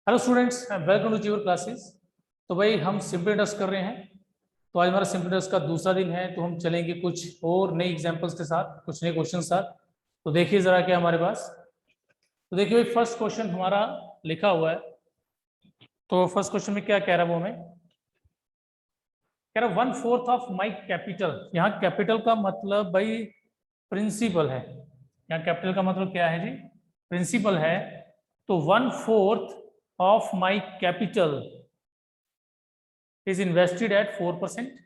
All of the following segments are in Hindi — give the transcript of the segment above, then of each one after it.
Hello students, welcome to your classes. तो भाई हम सिंपल इंटरेस्ट कर रहे हैं। तो आज हमारा सिंपल इंटरेस्ट का दूसरा दिन है, तो हम चलेंगे कुछ और नए एग्जांपल्स के साथ, कुछ नए क्वेश्चन के साथ। तो देखिए जरा क्या हमारे पास। तो देखिए भाई, फर्स्ट क्वेश्चन हमारा लिखा हुआ है। तो फर्स्ट क्वेश्चन में क्या कह रहा है वो हमें कह रहा 1/4 ऑफ माई कैपिटल। यहाँ कैपिटल का मतलब भाई प्रिंसिपल है। यहाँ कैपिटल का मतलब क्या है जी? प्रिंसिपल है। तो 1/4 of my capital is invested at 4%,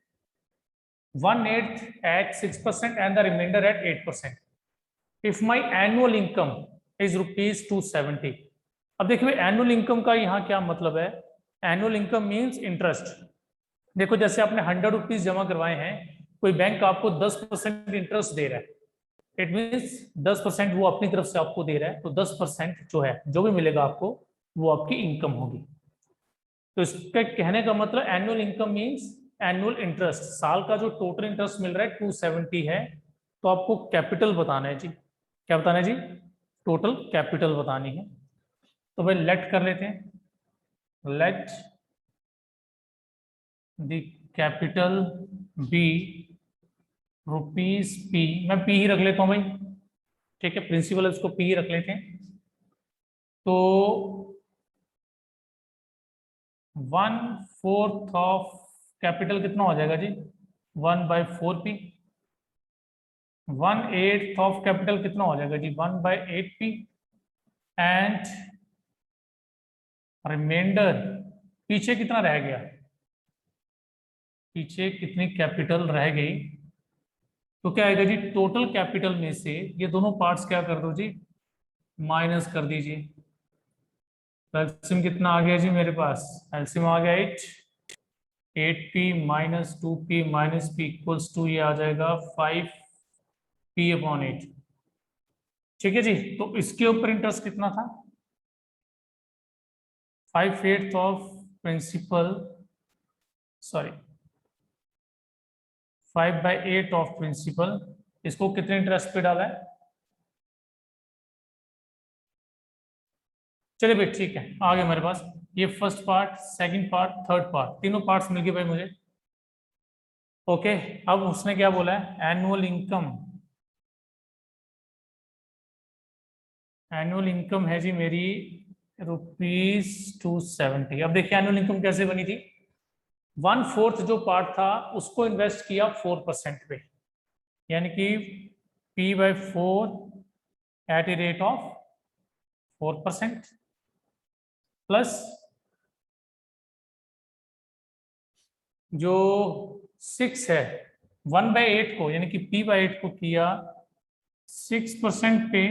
1/8 at 6%, and the remainder at 8%. If my annual income is rupees 270. अब देखिए एनुअल इनकम का यहाँ क्या मतलब है। Annual income means interest. देखो जैसे आपने 100 रुपीज जमा करवाए हैं, कोई बैंक आपको 10% इंटरेस्ट दे रहा है। इट मीन्स 10% वो अपनी तरफ से आपको दे रहा है, तो 10% जो है, जो भी मिलेगा आपको, वो आपकी इनकम होगी। तो इसका कहने का मतलब annual income means annual interest. साल का जो टोटल इंटरेस्ट मिल रहा है 270 है। तो आपको कैपिटल बताना है जी। क्या बताना है जी? टोटल कैपिटल बतानी है। तो भाई लेट कर लेते हैं। Let the capital be rupees P. मैं पी ही रख लेता हूं भाई। ठीक है, प्रिंसिपल इसको पी ही रख लेते हैं। तो 1/4 ऑफ कैपिटल कितना हो जाएगा जी? 1/4 पी। 1/8 ऑफ कैपिटल कितना हो जाएगा जी? 1/8 पी। एंड रिमाइंडर, पीछे कितना रह गया? पीछे कितनी कैपिटल रह गई? तो क्या आएगा जी? टोटल कैपिटल में से ये दोनों पार्ट्स क्या कर दो जी? माइनस कर दीजिए। तो एलसीएम कितना आ गया जी मेरे पास? एलसीएम आ गया 8 P - 2 P - P equals to ये आ जाएगा 5 p/8। ठीक है जी। तो इसके ऊपर इंटरेस्ट कितना था? 5/8 of principal, sorry 5/8 of principal. इसको कितने इंटरेस्ट पे डाला है? चलिए भाई ठीक है, आ गया मेरे पास। ये first part, second part, third part, तीनों पार्ट्स मिल गए भाई मुझे। ओके। अब उसने क्या बोला है? Annual income. एनुअल इनकम है जी मेरी ₹270। अब देखिए एनुअल इनकम कैसे बनी थी। 1/4 जो पार्ट था उसको इन्वेस्ट किया 4% पे, यानी कि P/4 at a rate of 4% plus जो 6 है 1/8 को, यानी कि P/8 को किया 6% पे,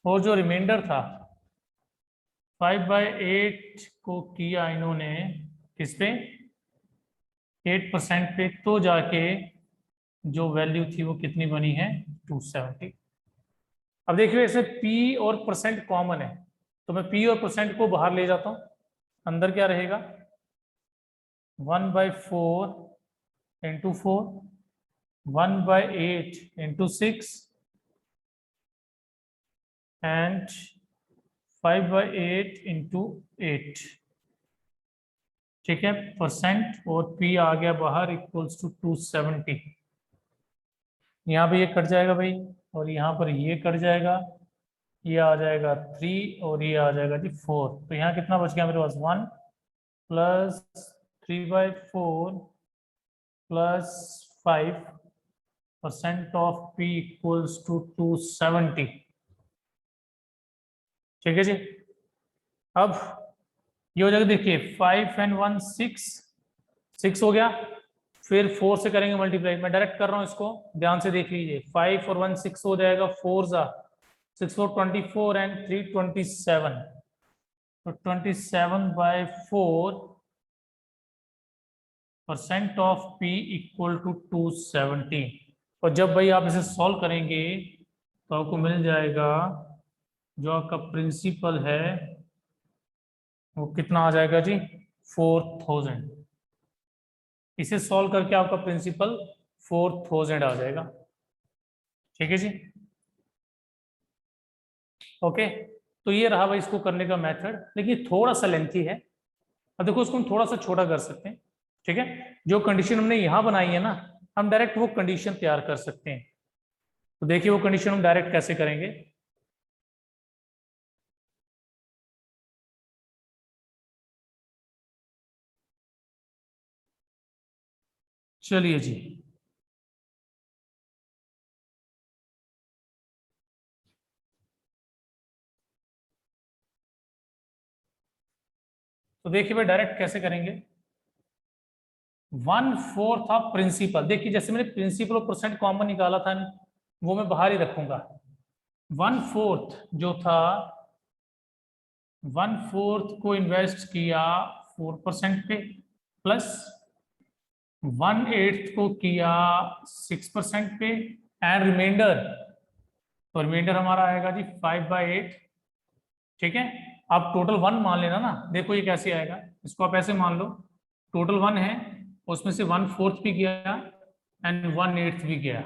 और जो रिमाइंडर था 5/8 को किया इन्होंने किस पे? 8% पे। तो जाके जो वैल्यू थी वो कितनी बनी है? 270। अब देखिए ऐसे P और परसेंट कॉमन है, तो मैं P और परसेंट को बाहर ले जाता हूं। अंदर क्या रहेगा? 1/4 × 4, 1/8 × 6 एंड 5/8 × 8। ठीक है, परसेंट और P आ गया बाहर इक्वल्स टू 270। यहाँ पे ये कट जाएगा भाई, और यहाँ पर ये कट जाएगा। ये आ जाएगा 3 और ये आ जाएगा जी 4। तो यहाँ कितना बच गया मेरे पास? 1 plus 3/4 plus 5% of P equals to 270। ठीक है जी। अब ये हो जाएगा, देखिए 5 and 1 6 हो गया। फिर 4 से करेंगे मल्टीप्लाई। मैं डायरेक्ट कर रहा हूं इसको, ध्यान से देख लीजिए। 5 और 1 6 हो जाएगा। 4 ज़ा 6 4 24 एंड 3 27। तो 27/4% ऑफ P इक्वल टू 270। और जब भाई आप इसे सॉल्व करेंगे तो आपको मिल जाएगा जो आपका प्रिंसिपल है वो कितना आ जाएगा जी? 4000। इसे सॉल्व करके आपका प्रिंसिपल 4000 आ जाएगा। ठीक है जी। ओके। तो ये रहा भाई इसको करने का मेथड, लेकिन थोड़ा सा लेंथी है। अब देखो इसको हम थोड़ा सा छोटा कर सकते हैं, ठीक है। जो कंडीशन हमने यहाँ बनाई है ना, हम डायरेक्ट वो कंडीशन तैयार कर सकते हैं। तो देखिए वो कंडीशन हम डायरेक्ट कैसे करेंगे। चलिए जी, तो देखिए भाई डायरेक्ट कैसे करेंगे। 1/4 ऑफ प्रिंसिपल, देखिए जैसे मैंने प्रिंसिपल और परसेंट कॉमन निकाला था, वो मैं बाहर ही रखूंगा। 1/4 जो था, 1/4 को इन्वेस्ट किया 4% पे, प्लस 1/8 को किया 6% पे, एंड रिमाइंडर, तो रिमाइंडर हमारा आएगा जी 5/8, ठीक है। आप टोटल 1 मान लेना ना, देखो ये कैसे आएगा, इसको आप ऐसे मान लो, टोटल 1 है, उसमें से 1/4 भी गया एंड 1/8 भी गया,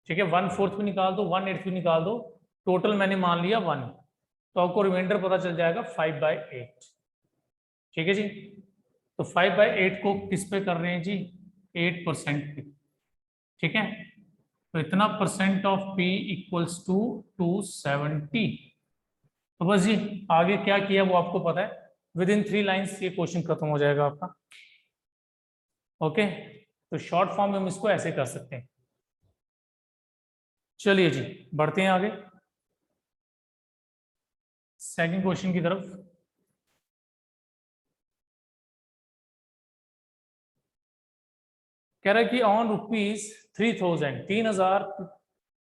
ठीक है। 1/4 भी निकाल दो, 1/8 भी निकाल दो, टोटल मैंने मान लिया 1, तो आपको रिमाइंडर पता चल जाएगा 5/8, ठीक है जी। तो 5/8 को किस पे कर रहे हैं जी, 8% पे, ठीक है। तो इतना percent of P equals to 270। तो बस जी, आगे क्या किया वो आपको पता है, विद इन 3 लाइन्स ये क्वेश्चन खत्म हो जाएगा आपका। ओके, तो शॉर्ट फॉर्म में हम इसको ऐसे कर सकते हैं। चलिए जी, बढ़ते हैं आगे सेकंड क्वेश्चन की तरफ। कह रहा है कि on rupees 3000, 3000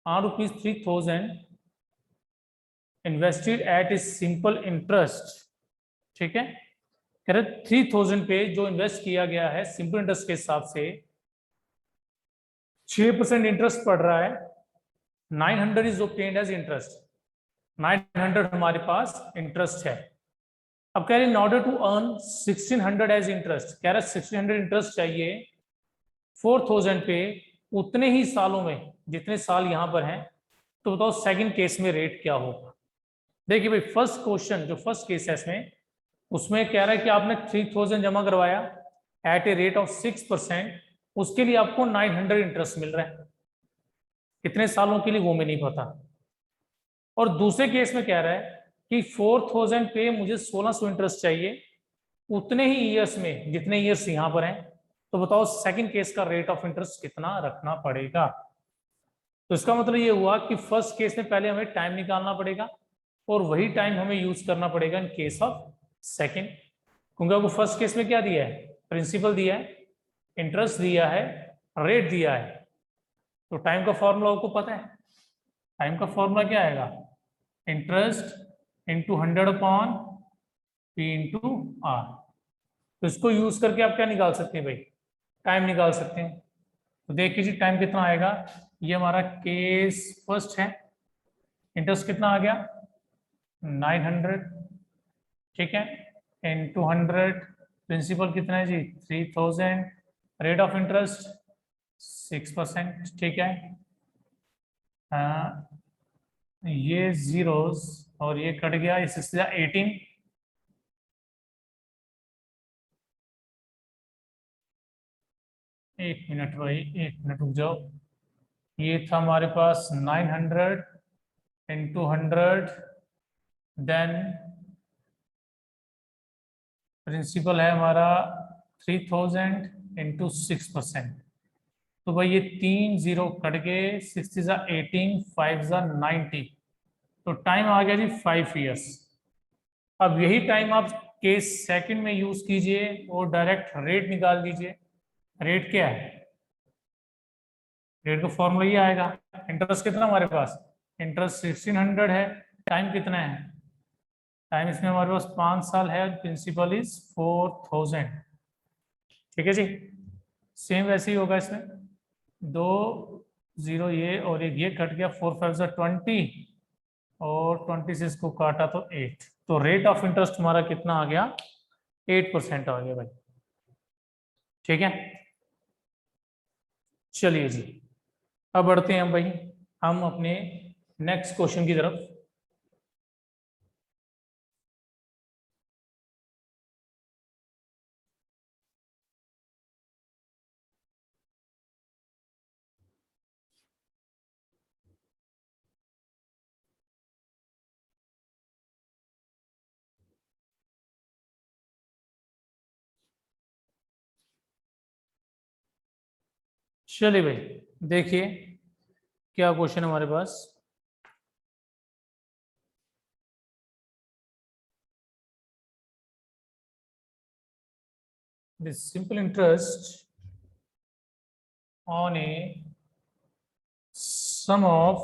on rupees 3000 invested at is simple interest, ठीक है। कह रहे 3000 पे जो इन्वेस्ट किया गया है सिंपल इंटरेस्ट के हिसाब से 6% इंटरेस्ट पड़ रहा है, 900 इज ऑब्टेन्ड एज इंटरेस्ट, 900 हमारे पास इंटरेस्ट है। अब कह रहे in order to earn 1600 as interest, कह रहे 1600 इंटरेस्ट चाहिए 4000 पे उतने ही सालों में जितने साल यहां पर हैं। तो बताओ सेकंड केस में रेट क्या होगा। देखिए भाई फर्स्ट क्वेश्चन जो फर्स्ट केस है इसमें, उसमें कह रहा है कि आपने 3000 जमा करवाया एट ए रेट ऑफ 6%, उसके लिए आपको 900 इंटरेस्ट मिल रहा है, कितने सालों के लिए वो में नहीं पता। और दूसरे केस में कह रहा है कि 4000 पे मुझे 1600 इंटरेस्ट चाहिए उतने ही ईयर्स में जितने ईयर्स यहां पर हैं। तो बताओ सेकंड केस का रेट ऑफ इंटरेस्ट कितना रखना पड़ेगा। तो इसका मतलब ये हुआ कि फर्स्ट केस में पहले हमें टाइम निकालना पड़ेगा और वही टाइम हमें यूज करना पड़ेगा इन केस ऑफ सेकंड, क्योंकि आपको फर्स्ट केस में क्या दिया है, प्रिंसिपल दिया है, इंटरेस्ट दिया है, रेट दिया है। तो टाइम का फॉर्मूला आपको पता है, टाइम का फॉर्मूला क्या आएगा, interest into 100 upon P into R. तो इसको यूज करके आप क्या निकाल सकते हैं भाई, टाइम निकाल सकते हैं। तो देख लीजिए टाइम कितना आएगा, ये हमारा केस फर्स्ट है, इंटरेस्ट कितना आ गया 900, ठीक है, इंटू 100, प्रिंसिपल कितना है जी 3000, रेट ऑफ इंटरेस्ट 6%, ठीक है। ये जीरोस और ये कट गया, ये 6 18, एक मिनट भाई, एक मिनट रुक जाओ। ये था हमारे पास 900 इंटू 100, देन प्रिंसिपल है हमारा 3000 इंटू 6%। तो भाई ये 3 जीरो कट गए, 6 इज 18, 5 इज 90, तो टाइम आ गया जी 5 ईयर्स। अब यही टाइम आप केस सेकंड में यूज कीजिए और डायरेक्ट रेट निकाल दीजिए। रेट क्या है, रेट का फॉर्मूला ये आएगा, इंटरेस्ट कितना हमारे पास, इंटरेस्ट 1600 है, टाइम कितना है, टाइम इसमें हमारे पास 5 साल है, प्रिंसिपल इज 4000, ठीक है जी। सेम वैसे ही होगा इसमें, 2 जीरो ये और एक ये कट गया, 4 5 20 और 20 से इसको काटा तो 8, तो रेट ऑफ इंटरेस्ट हमारा कितना आ गया 8% आ गया भाई, ठीक है। चलिए जी, अब बढ़ते हैं हम भाई, हम अपने नेक्स्ट क्वेश्चन की तरफ। चलिए भाई, देखिए क्या क्वेश्चन हमारे पास। This simple interest on a sum of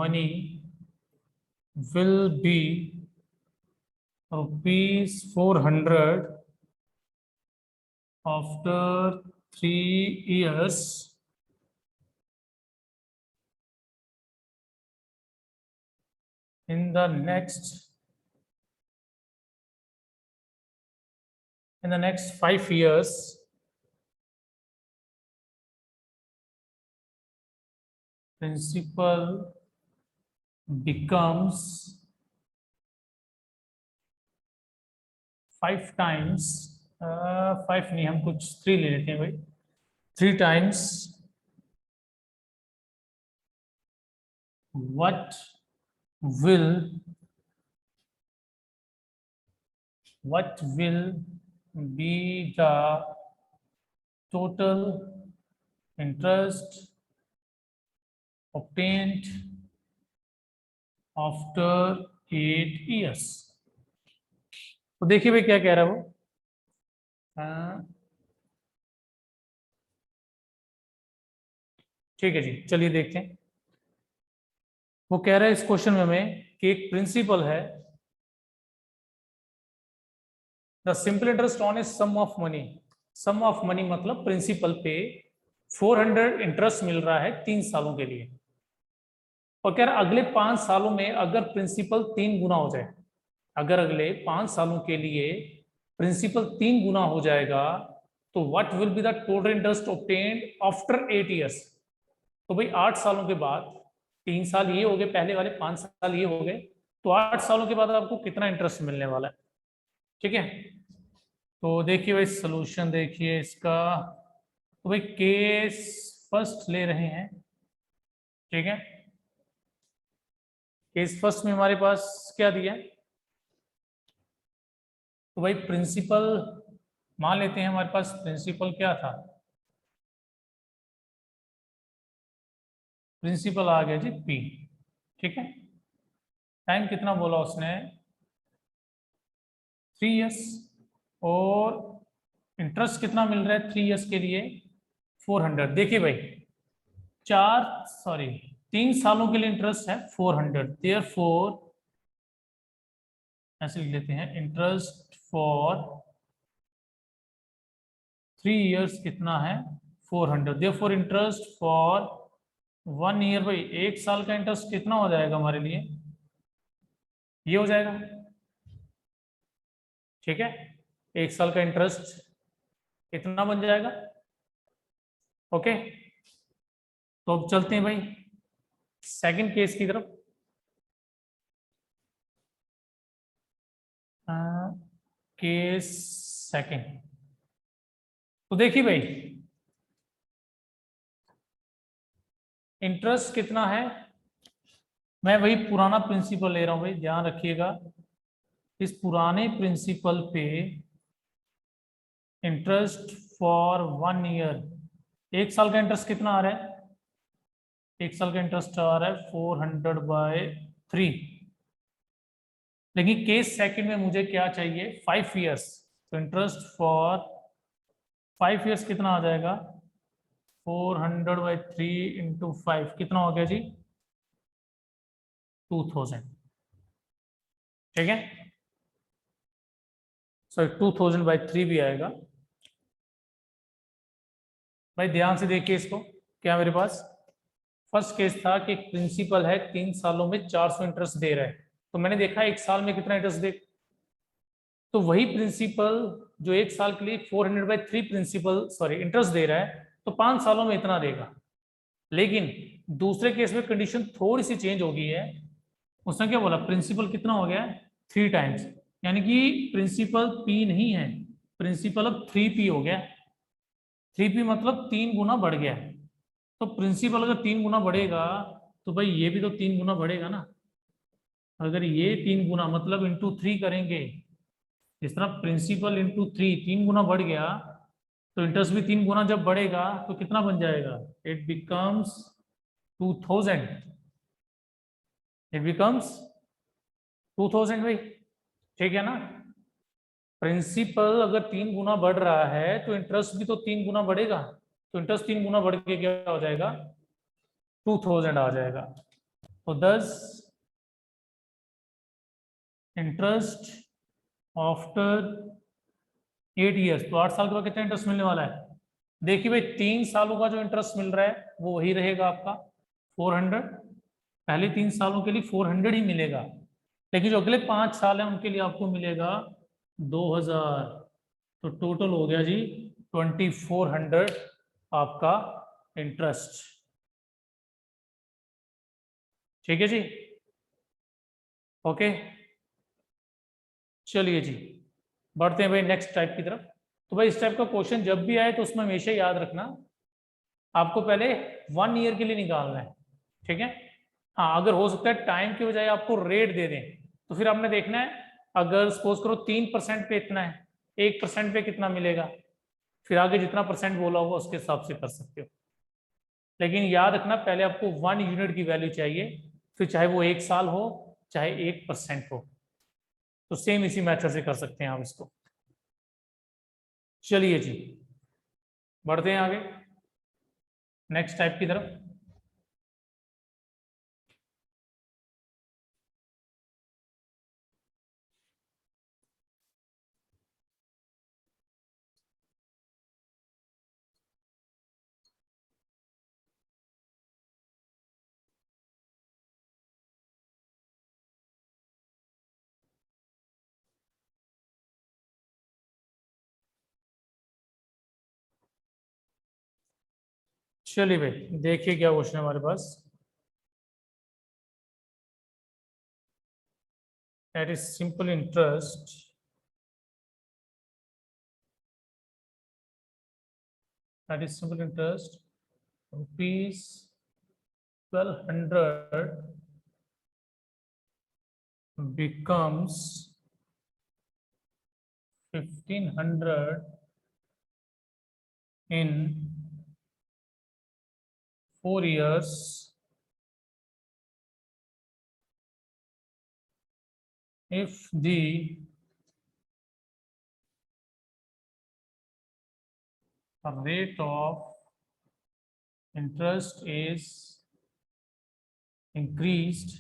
money will be rupees 400 after 3 years in the next 5 years. Principal becomes 5 times, 5 नहीं, हम कुछ 3 ले लेते हैं भाई, 3 times what will be the total interest obtained after 8 years। तो देखिए भाई क्या कह रहा है वो। ठीक है जी, चलिए देखते हैं। वो कह रहा है इस क्वेश्चन में हमें कि एक प्रिंसिपल है, the simple interest on a sum of money. Sum of money मतलब प्रिंसिपल पे 400 इंटरेस्ट मिल रहा है 3 सालों के लिए। और कह रहा है अगले 5 सालों में अगर प्रिंसिपल 3 गुना हो जाए, अगर अगले 5 सालों के लिए प्रिंसिपल 3 गुना हो जाएगा तो what will be the total interest obtained after 8 years। तो भाई 8 सालों के बाद, 3 साल ये हो गए पहले वाले, 5 साल ये हो गए, तो 8 सालों के बाद आपको कितना इंटरेस्ट मिलने वाला है। ठीक है, तो देखिए भाई सोल्यूशन देखिए इसका। तो भाई केस फर्स्ट ले रहे हैं। ठीक है, केस फर्स्ट में हमारे पास क्या दिया है, तो भाई प्रिंसिपल मान लेते हैं, हमारे पास प्रिंसिपल क्या था, प्रिंसिपल आ गया जी पी। ठीक है, टाइम कितना बोला उसने, 3 years, और इंटरेस्ट कितना मिल रहा है 3 years के लिए, 400। देखिए भाई 3 सालों के लिए इंटरेस्ट है 400, देयरफॉर ऐसे लिख लेते हैं, इंटरेस्ट फॉर 3 years कितना है 400, देयरफॉर इंटरेस्ट फॉर 1 year। भाई 1 साल का इंटरेस्ट कितना हो जाएगा हमारे लिए, ये हो जाएगा। ठीक है, 1 साल का इंटरेस्ट कितना बन जाएगा। ओके, तो अब चलते हैं भाई सेकंड केस की तरफ। केस सेकंड, तो देखिए भाई इंटरेस्ट कितना है, मैं वही पुराना प्रिंसिपल ले रहा हूं भाई, ध्यान रखिएगा। इस पुराने प्रिंसिपल पे इंटरेस्ट फॉर 1 year, 1 साल का इंटरेस्ट कितना आ रहा है, 1 साल का इंटरेस्ट आ रहा है 400/3। लेकिन केस सेकंड में मुझे क्या चाहिए, 5 years। तो इंटरेस्ट फॉर 5 years कितना आ जाएगा, 400/3 इंटू 5 कितना हो गया जी, 2000। ठीक है, सॉरी 2000/3 भी आएगा। भाई ध्यान से देखिए इसको, क्या मेरे पास फर्स्ट केस था कि एक प्रिंसिपल है 3 सालों में 400 इंटरेस्ट दे रहा है, तो मैंने देखा 1 साल में कितना इंटरेस्ट दे, तो वही प्रिंसिपल जो 1 साल के लिए 400/3 प्रिंसिपल सॉरी इंटरेस्ट दे रहा है, तो 5 सालों में इतना देगा। लेकिन दूसरे केस में कंडीशन थोड़ी सी चेंज हो गई है, उसने क्या बोला, प्रिंसिपल कितना हो गया 3 times, यानी कि प्रिंसिपल पी नहीं है, प्रिंसिपल अब 3p हो गया। 3p मतलब 3 गुना बढ़ गया। तो प्रिंसिपल अगर 3 गुना बढ़ेगा तो भाई ये भी तो 3 गुना बढ़ेगा ना। अगर ये 3 गुना मतलब इंटू 3 करेंगे, जिस तरह प्रिंसिपल इंटू 3 3 गुना बढ़ गया, तो इंटरेस्ट भी 3 गुना जब बढ़ेगा तो कितना बन जाएगा? It becomes 2000। इट बिकम्स 2000 भाई, ठीक है ना? प्रिंसिपल अगर 3 गुना बढ़ रहा है तो इंटरेस्ट भी तो 3 गुना बढ़ेगा, तो इंटरेस्ट 3 गुना बढ़ के क्या हो जाएगा? 2000 आ जाएगा। तो 10 इंटरेस्ट आफ्टर 8 ईयर्स, तो 8 साल के बाद कितना इंटरेस्ट मिलने वाला है? देखिए भाई, 3 सालों का जो इंटरेस्ट मिल रहा है वो वही रहेगा आपका 400। पहले 3 सालों के लिए 400 ही मिलेगा, लेकिन जो अगले 5 साल है उनके लिए आपको मिलेगा 2000। तो टोटल हो गया जी 2400 आपका इंटरेस्ट। ठीक है जी, ओके। चलिए जी, बढ़ते हैं भाई नेक्स्ट टाइप की तरफ। तो भाई इस टाइप का क्वेश्चन जब भी आए तो उसमें हमेशा याद रखना, आपको पहले 1 ईयर के लिए निकालना है, ठीक है? हाँ, अगर हो सकता है टाइम के बजाय आपको रेट दे दें, तो फिर आपने देखना है, अगर सपोज करो 3% पे इतना है, 1% पे कितना मिलेगा, फिर आगे जितना परसेंट बोला होगा उसके हिसाब से कर सकते हो। लेकिन याद रखना, पहले आपको 1 यूनिट की वैल्यू चाहिए, फिर चाहे वो 1 साल हो, चाहे 1% हो। तो सेम इसी मेथड से कर सकते हैं आप इसको। चलिए जी, बढ़ते हैं आगे नेक्स्ट टाइप की तरफ। चलिए भाई, देखिए क्या क्वेश्चन है हमारे पास। That is simple interest, that is simple interest rupees 1200 becomes 1500 in 4 years if the rate of interest is increased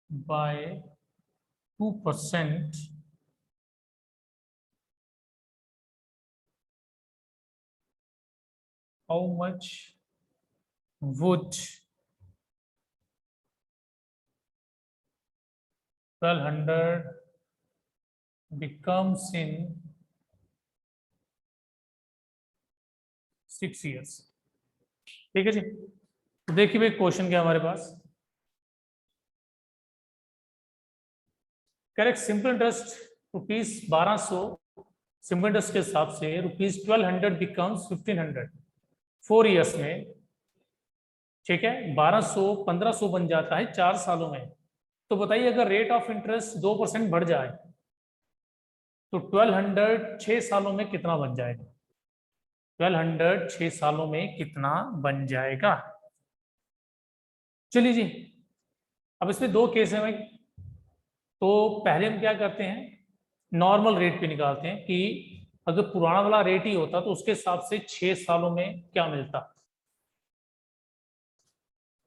by 2%, how much would 1200 becomes in 6 years? ठीक है जी, तो देखिए भाई क्वेश्चन क्या है हमारे पास। Correct, simple interest rupees 1200, simple interest के हिसाब से रुपीज 1200 बिकम्स 1500 4 ईयर्स में, ठीक है? 1200 1500 बन जाता है 4 सालों में। तो बताइए, अगर रेट ऑफ इंटरेस्ट 2% बढ़ जाए तो 1200 6 सालों में कितना बन जाएगा? 1200 6 सालों में कितना बन जाएगा? चलिए जी, अब इसमें दो केस है भाई। तो पहले हम क्या करते हैं, नॉर्मल रेट पे निकालते हैं कि अगर पुराना वाला रेट ही होता तो उसके हिसाब से 6 सालों में क्या मिलता।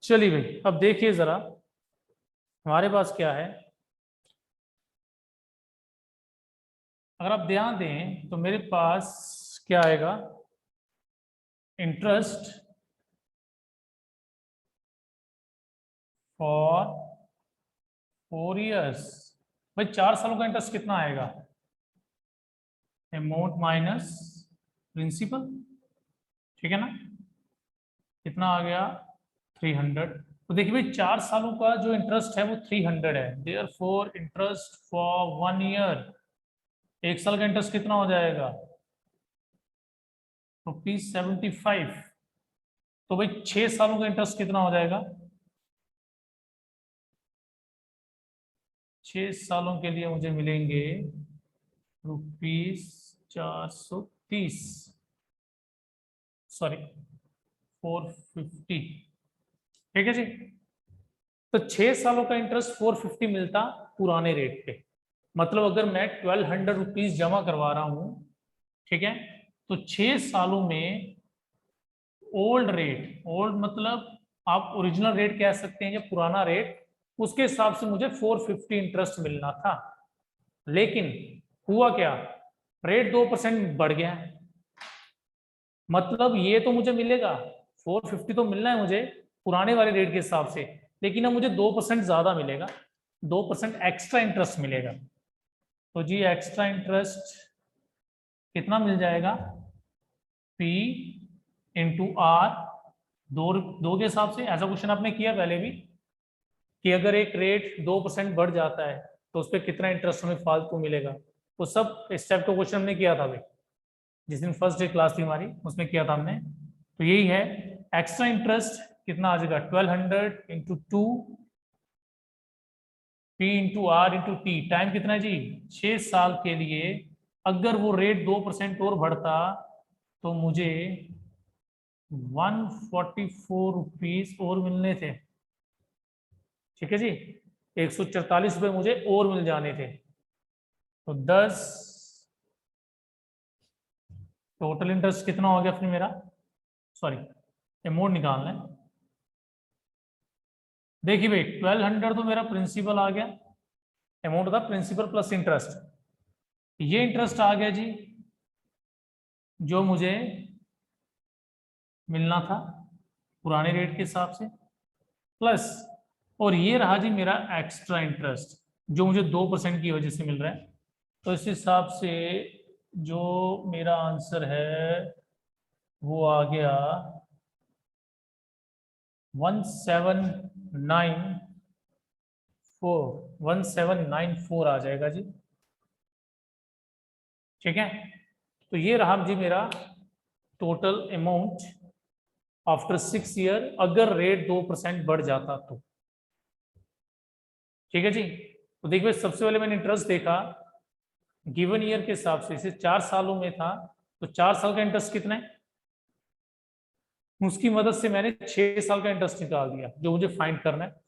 चलिए भाई, अब देखिए जरा हमारे पास क्या है। अगर आप ध्यान दें तो मेरे पास क्या आएगा, इंटरेस्ट फॉर 4 ईयर्स। भाई 4 सालों का इंटरेस्ट कितना आएगा? अमाउंट माइनस प्रिंसिपल, ठीक है ना? कितना आ गया? 300। तो देखिए भाई 4 सालों का जो इंटरेस्ट है वो 300 है, therefore interest for 1 year, 1 साल का इंटरेस्ट कितना हो जाएगा? ₹75। तो भाई 6 सालों का इंटरेस्ट कितना हो जाएगा? 6 सालों के लिए मुझे मिलेंगे ₹430, सॉरी 450। ठीक है जी। तो 6 सालों का इंटरेस्ट 450 मिलता पुराने रेट पे। मतलब अगर मैं 1200 रुपीज जमा करवा रहा हूं, ठीक है, तो 6 सालों में ओल्ड रेट, ओल्ड मतलब आप ओरिजिनल रेट कह सकते हैं या पुराना रेट, उसके हिसाब से मुझे 450 इंटरेस्ट मिलना था। लेकिन हुआ क्या, रेट 2% बढ़ गया। मतलब ये तो मुझे मिलेगा 450 तो मिलना है मुझे पुराने वाले रेट के हिसाब से, लेकिन अब मुझे 2% ज्यादा मिलेगा, 2% एक्स्ट्रा इंटरेस्ट मिलेगा। तो जी एक्स्ट्रा इंटरेस्ट कितना मिल जाएगा, P इंटू आर, दो दो के हिसाब से। ऐसा क्वेश्चन आपने किया पहले भी कि अगर एक रेट 2% बढ़ जाता है तो उस पर कितना इंटरेस्ट हमें फालतू मिलेगा। वो सब इस टाइप का क्वेश्चन हमने किया था भाई, जिस दिन फर्स्ट डे क्लास थी हमारी उसमें किया था हमने। तो यही है एक्स्ट्रा इंटरेस्ट कितना आ जाएगा, 1200 into 2 P into R into T. Time कितना है जी, 6 साल के लिए। अगर वो रेट 2% और बढ़ता तो मुझे 144 रुपीज और मिलने थे। ठीक है जी, 144 रुपये मुझे और मिल जाने थे। तो 10 टोटल इंटरेस्ट कितना हो गया फिर मेरा, सॉरी अमाउंट निकालना है। देखिए भाई 1200 तो मेरा प्रिंसिपल आ गया, अमाउंट था प्रिंसिपल प्लस इंटरेस्ट। ये इंटरेस्ट आ गया जी जो मुझे मिलना था पुराने रेट के हिसाब से, प्लस और ये रहा जी मेरा एक्स्ट्रा इंटरेस्ट जो मुझे 2% की वजह से मिल रहा है। तो इस हिसाब से जो मेरा आंसर है वो आ गया 1794 आ जाएगा जी। ठीक है, तो ये रहा जी मेरा टोटल अमाउंट आफ्टर 6 ईयर, अगर रेट 2% बढ़ जाता तो। ठीक है जी। तो देखिए सबसे पहले मैंने इंटरेस्ट देखा गिवन ईयर के हिसाब से, इसे 4 सालों में था, तो 4 साल का इंटरेस्ट कितना है, उसकी मदद से मैंने 6 साल का इंटरेस्ट निकाल दिया जो मुझे फाइंड करना है।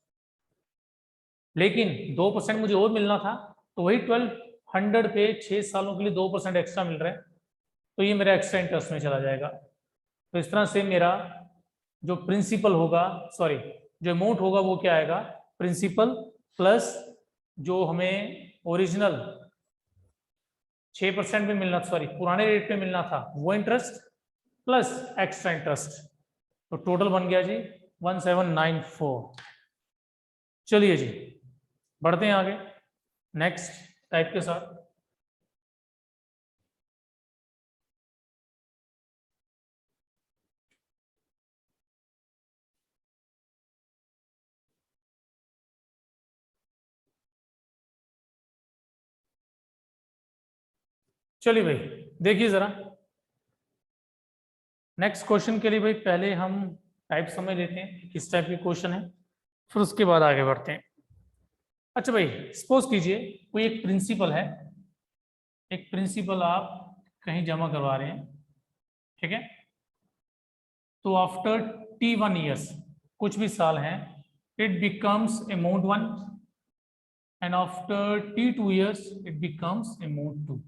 लेकिन 2% मुझे और मिलना था, तो वही 1200 पे 6 सालों के लिए 2% एक्स्ट्रा मिल रहा है, तो ये मेरा एक्स्ट्रा इंटरेस्ट में चला जाएगा। तो इस तरह से मेरा जो प्रिंसिपल होगा, सॉरी जो अमाउंट होगा वो क्या आएगा, प्रिंसिपल प्लस जो हमें ओरिजिनल 6% में मिलना, सॉरी पुराने रेट पे मिलना था वो इंटरेस्ट, प्लस एक्स्ट्रा इंटरेस्ट। तो टोटल बन गया जी 1794। चलिए जी बढ़ते हैं आगे नेक्स्ट टाइप के साथ। चलिए भाई देखिए जरा नेक्स्ट क्वेश्चन के लिए भाई पहले हम टाइप समझ लेते हैं किस टाइप के क्वेश्चन है, फिर उसके बाद आगे बढ़ते हैं। अच्छा भाई सपोज कीजिए कोई एक प्रिंसिपल है, एक प्रिंसिपल आप कहीं जमा करवा रहे हैं, ठीक है, तो आफ्टर T1 years, कुछ भी साल हैं, it becomes amount 1 and after T2 years it becomes amount 2।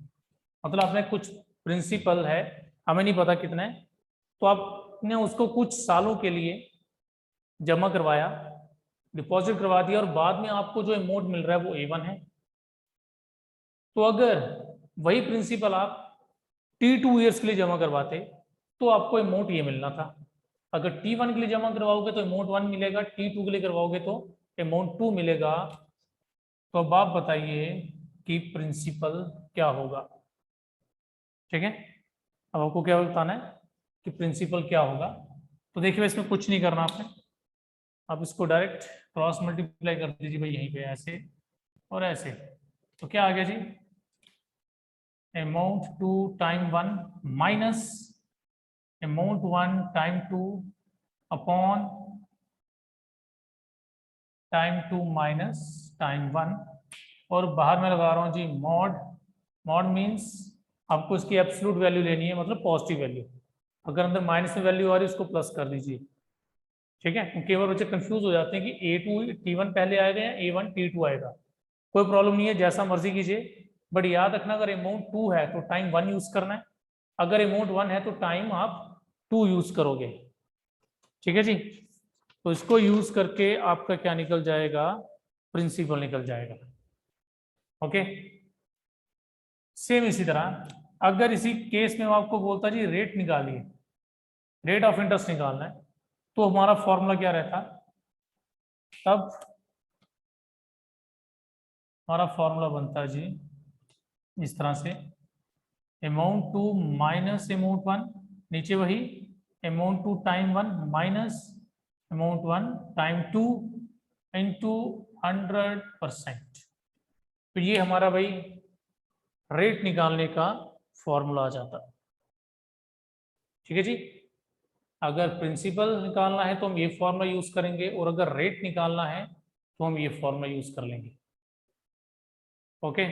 मतलब आपने कुछ प्रिंसिपल है, हमें नहीं पता कितना है, तो आपने उसको कुछ सालों के लिए जमा करवाया, डिपॉजिट करवा दिया, और बाद में आपको जो अमाउंट मिल रहा है वो A1 है। तो अगर वही प्रिंसिपल आप T2 years के लिए जमा करवाते तो आपको अमाउंट ये मिलना था। अगर T1 के लिए जमा करवाओगे तो अमाउंट 1 मिलेगा, T2 के लिए करवाओगे तो अमाउंट 2 मिलेगा। तो अब आप बताइए कि प्रिंसिपल क्या होगा। ठीक है, अब आपको क्या बताना है कि प्रिंसिपल क्या होगा। तो देखिए इसमें कुछ नहीं करना आपने, आप इसको डायरेक्ट क्रॉस मल्टीप्लाई कर दीजिए भाई यहीं पे ऐसे और ऐसे। तो क्या आ गया जी, amount 2 time 1 minus amount 1 time 2 upon time 2 minus time 1 और बाहर में लगा रहा हूँ जी मॉड। मॉड मीन्स आपको इसकी एब्सोल्यूट वैल्यू लेनी है, मतलब पॉजिटिव वैल्यू। अगर अंदर माइनस में वैल्यू आ रही है उसको प्लस कर दीजिए, ठीक है। क्योंकि कई बार बच्चे कंफ्यूज हो जाते हैं कि A2 T1 पहले आएगा या A1 T2 आएगा। कोई प्रॉब्लम नहीं है, जैसा मर्जी कीजिए, बट याद रखना अगर अमाउंट 2 है तो टाइम 1 यूज करना है, अगर अमाउंट 1 है तो टाइम आप 2 यूज करोगे, ठीक है जी। तो इसको यूज करके आपका क्या निकल जाएगा, प्रिंसिपल निकल जाएगा। ओके, सेम इसी तरह अगर इसी केस में वो आपको बोलता जी रेट निकालिए, रेट ऑफ इंटरेस्ट निकालना है, तो हमारा फॉर्मूला क्या रहता, तब हमारा फॉर्मूला बनता है जी इस तरह से, अमाउंट 2 माइनस अमाउंट 1, नीचे वही amount 2 time 1 minus amount 1 time 2 into 100%। तो ये हमारा भाई रेट निकालने का फॉर्मूला आ जाता, ठीक है जी। अगर प्रिंसिपल निकालना है तो हम ये फॉर्मूला यूज करेंगे, और अगर रेट निकालना है तो हम ये फॉर्मूला यूज कर लेंगे। ओके,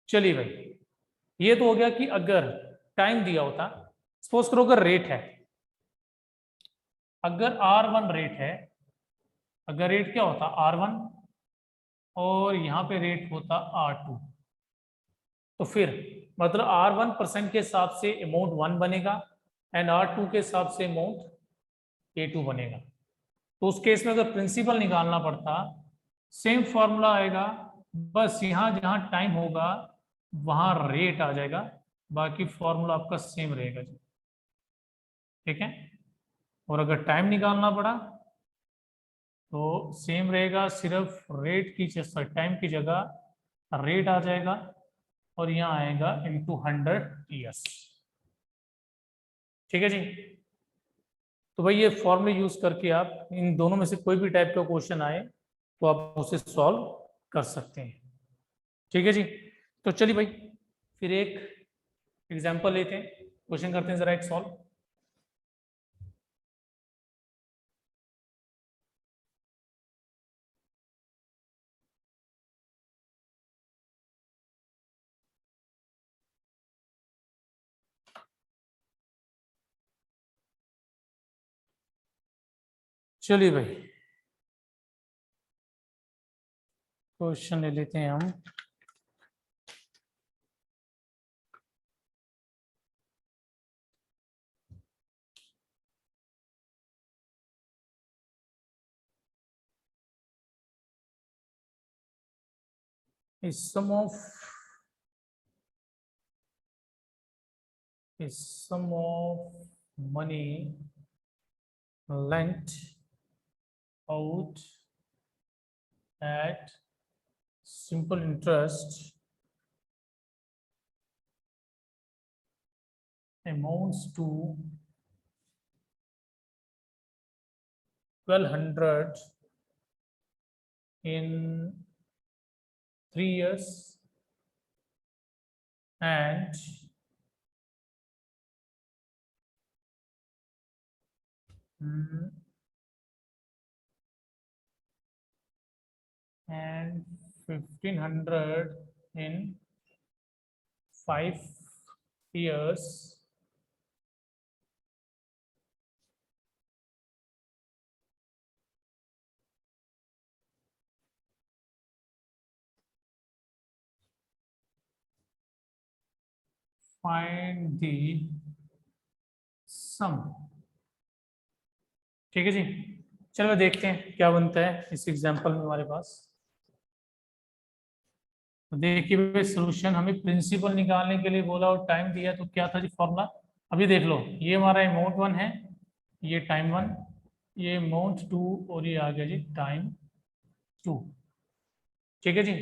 चलिए भाई, ये तो हो गया कि अगर टाइम दिया होता। सपोज करो अगर रेट है, अगर R1 रेट है, अगर रेट क्या होता R1 और यहाँ पे रेट होता R2, तो फिर मतलब R1% के हिसाब से अमाउंट 1 बनेगा एंड R2 के हिसाब से अमाउंट A2 बनेगा। तो उस केस में अगर प्रिंसिपल निकालना पड़ता, सेम फॉर्मूला आएगा, बस यहाँ जहाँ टाइम होगा वहां रेट आ जाएगा, बाकी फॉर्मूला आपका सेम रहेगा जी, ठीक है। और अगर टाइम निकालना पड़ा तो सेम रहेगा, सिर्फ रेट की टाइम की जगह रेट आ जाएगा और यहाँ आएगा इनटू 100 ईयर्स, ठीक है जी। तो भाई ये फॉर्मूले यूज करके आप इन दोनों में से कोई भी टाइप का क्वेश्चन आए तो आप उसे सॉल्व कर सकते हैं, ठीक है जी। तो चलिए भाई फिर एक एग्जांपल लेते हैं, क्वेश्चन करते हैं जरा एक सॉल्व। चलिए भाई क्वेश्चन ले लेते हैं हम। is sum of money lent out at simple interest amounts to 1200 in 3 years and mm, and 1500 in 5 years find the sum, ठीक है जी। चलो देखते हैं क्या बनता है इस एग्जांपल में हमारे पास। तो देखिए सोल्यूशन हमें प्रिंसिपल निकालने के लिए बोला और टाइम दिया, तो क्या था जी फॉर्मूला। अभी देख लो, ये हमारा अमाउंट 1 है, ये टाइम 1, ये अमाउंट 2 और ये आ गया जी टाइम 2, ठीक है जी।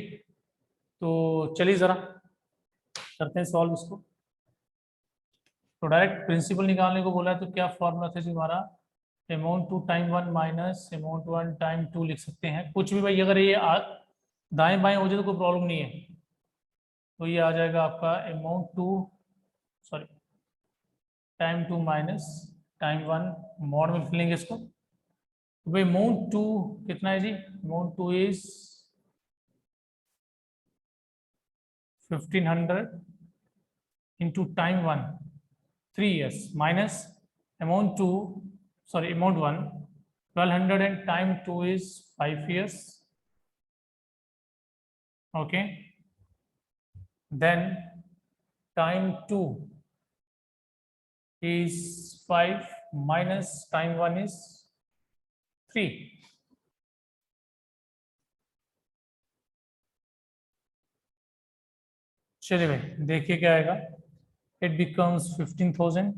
तो चलिए जरा करते हैं सॉल्व इसको। तो डायरेक्ट प्रिंसिपल निकालने को बोला है, तो क्या फॉर्मूला था जी हमारा, amount 2 time 1 minus amount 1 time 2 लिख सकते हैं कुछ भी भाई। अगर ये दाएं बाएं हो जाए तो कोई प्रॉब्लम नहीं है, तो ये आ जाएगा आपका amount 2 sorry time 2 minus time 1, mod में लिख लेंगे इसको। तो भाई अमाउंट 2 कितना है जी, amount 2 is 1500 into time 1 3 years minus amount 2 sorry amount 1 1200 and time 2 is 5 years. Okay, then time 2 is 5 minus time 1 is 3. चलिए भाई देखिए क्या आएगा. It becomes 15,000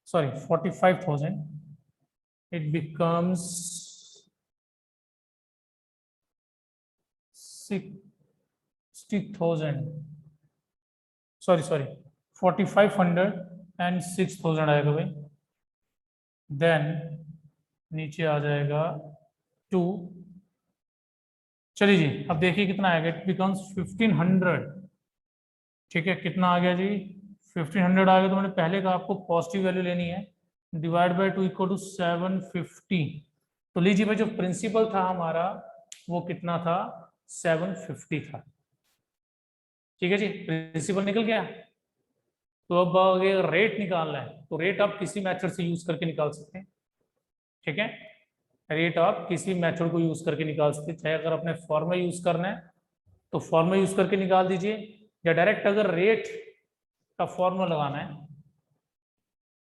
sorry 45,000. It becomes 60,000 sorry 4,500 and 6,000 आएगा भाई. देन नीचे आ जाएगा 2. चलिए जी अब देखिए कितना आएगा. It becomes 1500. ठीक है, कितना आ गया जी 1500 आ गया. तो मैंने पहले का आपको पॉजिटिव वैल्यू लेनी है. Divide by 2 equal to 750. तो लीजिए भाई जो प्रिंसिपल था हमारा वो कितना था 750 था. ठीक है जी, प्रिंसिपल निकल गया. तो अब अगर रेट निकालना है तो रेट आप किसी मेथड से यूज करके निकाल सकते हैं. ठीक है, रेट आप किसी मेथड को यूज करके निकाल सकते हैं. चाहे अगर अपने फॉर्मूला यूज करना है तो फॉर्मूला यूज करके निकाल दीजिए, या डायरेक्ट अगर रेट का फॉर्मूला लगाना है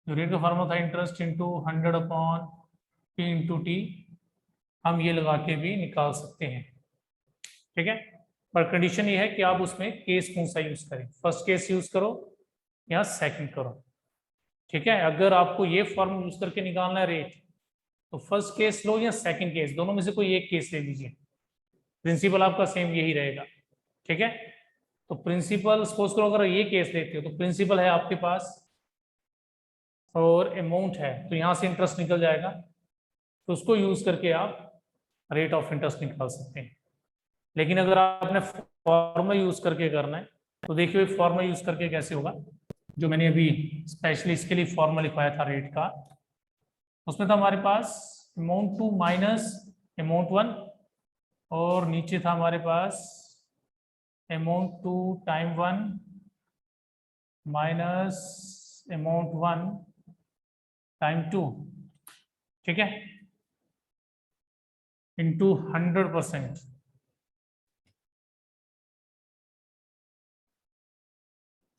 तो रेट का फॉर्मूला था interest into 100 upon P into T, हम ये लगा के भी निकाल सकते हैं. ठीक है, पर कंडीशन ये है कि आप उसमें केस कौन सा यूज करें. फर्स्ट केस यूज करो या सेकंड करो. ठीक है, अगर आपको ये फॉर्मूला यूज करके निकालना है रेट तो फर्स्ट केस लो या सेकंड केस, दोनों में से कोई एक केस ले लीजिए. प्रिंसिपल आपका सेम यही रहेगा. ठीक है, तो प्रिंसिपल सपोज करो अगर ये केस लेते हो तो प्रिंसिपल है आपके पास और अमाउंट है, तो यहाँ से इंटरेस्ट निकल जाएगा. तो उसको यूज करके आप रेट ऑफ इंटरेस्ट निकाल सकते हैं. लेकिन अगर आपने फॉर्मूला यूज करके करना है तो देखिए फॉर्मूला यूज करके कैसे होगा. जो मैंने अभी स्पेशली इसके लिए फॉर्मूला लिखवाया था रेट का, उसमें था हमारे पास अमाउंट 2 माइनस अमाउंट 1 और नीचे था हमारे पास amount 2 time 1 minus amount 1 time 2. ठीक है, इंटू 100%.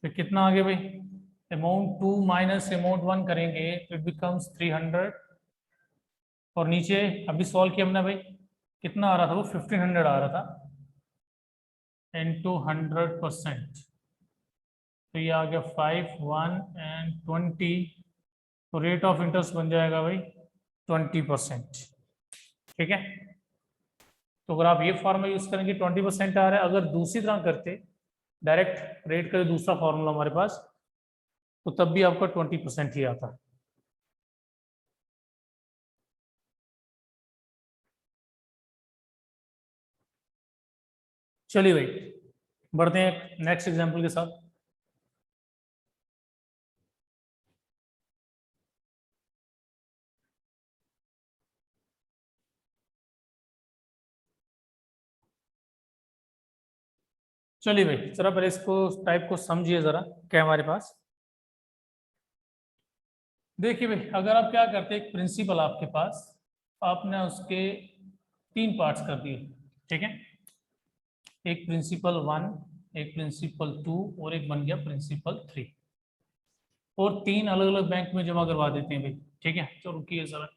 तो कितना आ गया भाई, अमाउंट 2 माइनस अमाउंट 1 करेंगे तो इट बिकम्स 300. और नीचे अभी सॉल्व किया हमने भाई, कितना आ रहा था वो 1500 आ रहा था इंटू 100%. तो ये आ गया 5 1 एंड 20. तो रेट ऑफ इंटरेस्ट बन जाएगा भाई 20%. ठीक है, तो अगर आप ये फॉर्मूला यूज करेंगे 20% आ रहा है. अगर दूसरी तरह करते डायरेक्ट रेट का दूसरा फॉर्मूला हमारे पास, तो तब भी आपका 20% ही आता. चलिए भाई बढ़ते हैं नेक्स्ट एग्जांपल के साथ. चलिए भाई जरा पहले इसको टाइप को समझिए जरा क्या हमारे पास. देखिए भाई अगर आप क्या करते हैं, एक प्रिंसिपल आपके पास, आपने उसके 3 पार्ट्स कर दिए. ठीक है, एक प्रिंसिपल 1, एक प्रिंसिपल 2 और एक बन गया प्रिंसिपल 3, और 3 अलग अलग बैंक में जमा करवा देते हैं भाई. ठीक है, तो रुकिए जरा,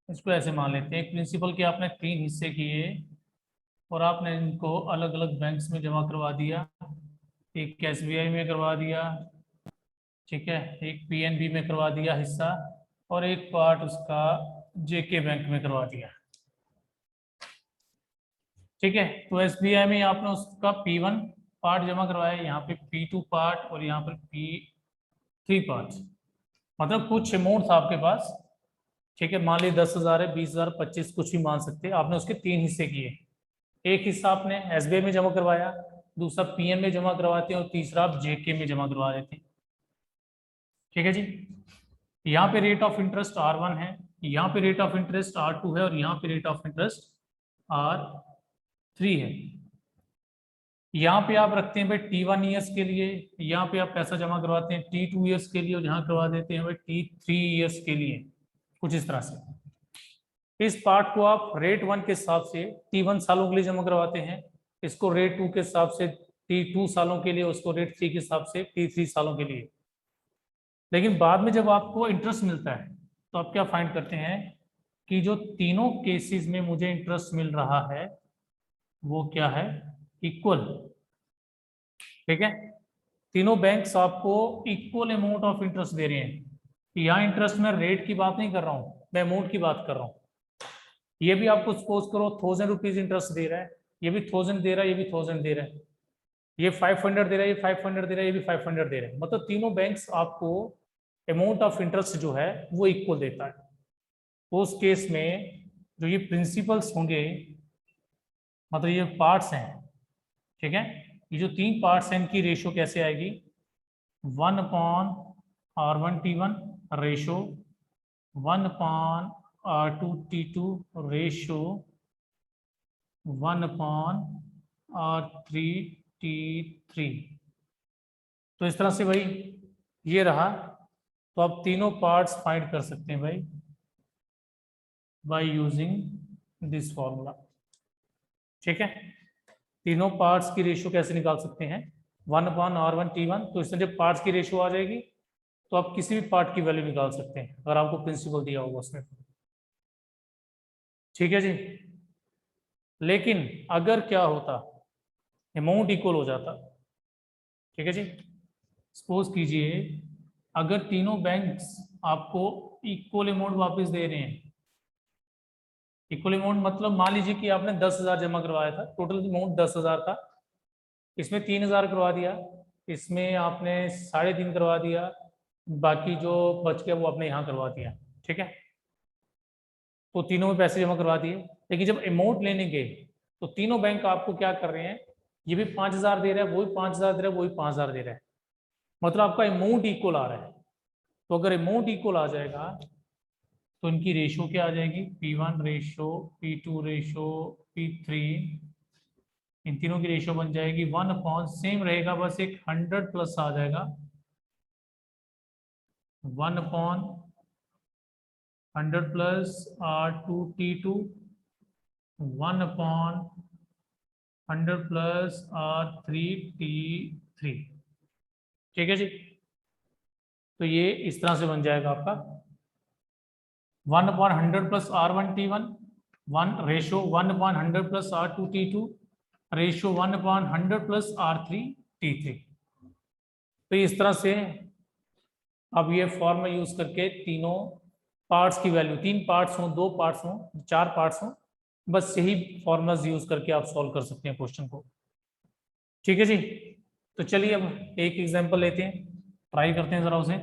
इसको ऐसे मान लेते हैं. एक प्रिंसिपल के आपने 3 हिस्से किए और आपने इनको अलग अलग बैंक्स में जमा करवा दिया. एक SBI में करवा दिया, ठीक है, एक PNB में करवा दिया हिस्सा, और एक पार्ट उसका JK बैंक में करवा दिया. ठीक है, तो SBI में आपने उसका P1 पार्ट जमा करवाया, यहाँ पे P2 पार्ट और यहाँ पर P3 पार्ट. मतलब कुछ अमाउंट था आपके पास. ठीक है, मान ली 10,000 है, 20,000, 25, कुछ भी मान सकते हैं. आपने उसके 3 हिस्से किए. एक हिस्सा आपने SBI में जमा करवाया, दूसरा PN में जमा करवाते हैं और तीसरा आप JK में जमा करवा देते हैं. ठीक है जी, यहाँ पे रेट ऑफ इंटरेस्ट R1 है, यहाँ पे रेट ऑफ इंटरेस्ट R2 है और यहाँ पे रेट ऑफ इंटरेस्ट R3 3 है। यहाँ पे आप रखते हैं भाई T1 ईयर्स के लिए, यहाँ पे आप पैसा जमा करवाते हैं T2 ईयर्स के लिए, और यहाँ करवा देते हैं भाई T3 ईयर्स के लिए, कुछ इस तरह से। इस पार्ट को आप रेट 1 के हिसाब से T1 सालों के लिए जमा करवाते हैं, इसको रेट 2 के हिसाब से T2 सालों के लिए, उसको रेट 3 के हिसाब से T3 सालों के लिए। लेकिन बाद में जब आपको इंटरेस्ट मिलता है तो आप क्या फाइंड करते हैं कि जो तीनों केसेस में मुझे इंटरेस्ट मिल रहा है वो क्या है, इक्वल। ठीक है, तीनों बैंक्स आपको इक्वल अमाउंट ऑफ इंटरेस्ट दे रहे हैं। यहाँ इंटरेस्ट में रेट की बात नहीं कर रहा हूँ, मैं अमाउंट की बात कर रहा हूँ। ये भी आपको सपोज करो 1000 रुपीज इंटरेस्ट दे रहा है, ये भी 1000 दे रहा है, ये भी 1000 दे रहा है, ये 500 दे रहा है, ये 500 दे रहा है, ये भी 500 दे रहा है। मतलब तीनों बैंक्स आपको अमाउंट ऑफ इंटरेस्ट जो है वो इक्वल देता है। तो उस केस में जो ये प्रिंसिपल्स होंगे, मतलब ये पार्ट्स हैं, ठीक है, ये जो 3 पार्ट्स हैं इनकी रेशियो कैसे आएगी, 1/R1T1 ratio, 1/R2T2 ratio, 1/R3T3। तो इस तरह से भाई ये रहा। तो आप तीनों पार्ट्स फाइंड कर सकते हैं भाई बाय यूजिंग दिस फॉर्मूला। ठीक है, तीनों पार्ट्स की रेशियो कैसे निकाल सकते हैं, 1/R1T1। तो इसमें जब पार्ट्स की रेशियो आ जाएगी तो आप किसी भी पार्ट की वैल्यू निकाल सकते हैं अगर आपको प्रिंसिपल दिया होगा उसमें। ठीक है जी। लेकिन अगर क्या होता, अमाउंट इक्वल हो जाता, ठीक है जी, सपोज कीजिए अगर तीनों बैंक्स आपको इक्वल अमाउंट वापस दे रहे हैं, इक्वल अमाउंट मतलब मान लीजिए कि आपने 10,000 जमा करवाया था, टोटल अमाउंट 10,000 था, इसमें 3,000 करवा दिया, इसमें आपने 3.5 करवा दिया, बाकी जो बच गया वो आपने यहाँ करवा दिया। ठीक है, तो तीनों में पैसे जमा करवा दिए। लेकिन जब अमाउंट लेने गए तो तीनों बैंक आपको क्या कर रहे हैं, ये भी 5,000 दे रहा है, वो भी 5,000 दे रहा है, वो भी 5,000 दे रहा है, मतलब आपका अमाउंट इक्वल आ रहा है। तो अगर अमाउंट इक्वल आ जाएगा तो इनकी रेशो क्या आ जाएगी, P1 ratio, P2 ratio, P3, इन तीनों की रेशो बन जाएगी 1 सेम रहेगा, बस एक 100 प्लस आ जाएगा, 1/100 प्लस R2T2, 1/100 प्लस R3T3। ठीक है जी, तो ये इस तरह से बन जाएगा आपका 1/100 plus R1T1, 1 1/100 plus R2T2 ratio 1/100 plus R3T3। तो इस तरह से अब ये फॉर्मूला यूज करके तीनों पार्ट्स की वैल्यू, 3 पार्ट्स हों, 2 पार्ट्स हों, 4 पार्ट्स हों, बस यही फॉर्मूलाज यूज करके आप सॉल्व कर सकते हैं क्वेश्चन को। ठीक है जी, तो चलिए अब एक एग्जांपल लेते हैं, ट्राई करते हैं जरा उसे।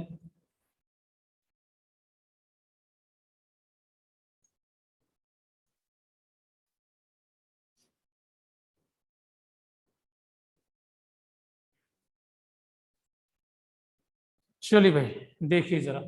चलिए भाई देखिए जरा,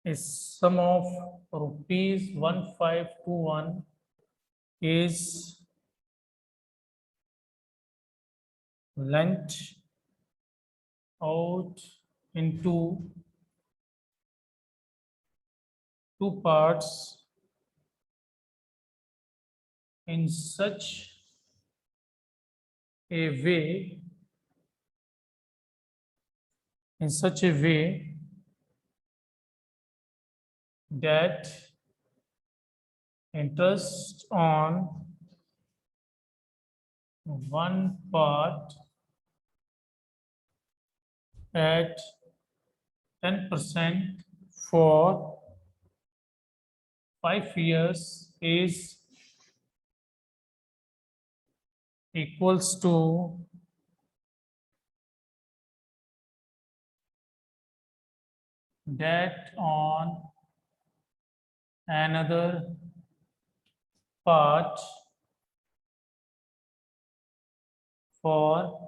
a sum of ₹1521 is lent out into 2 parts in such a way, that interest on one part at 10% for 5 years is equals to that on another part for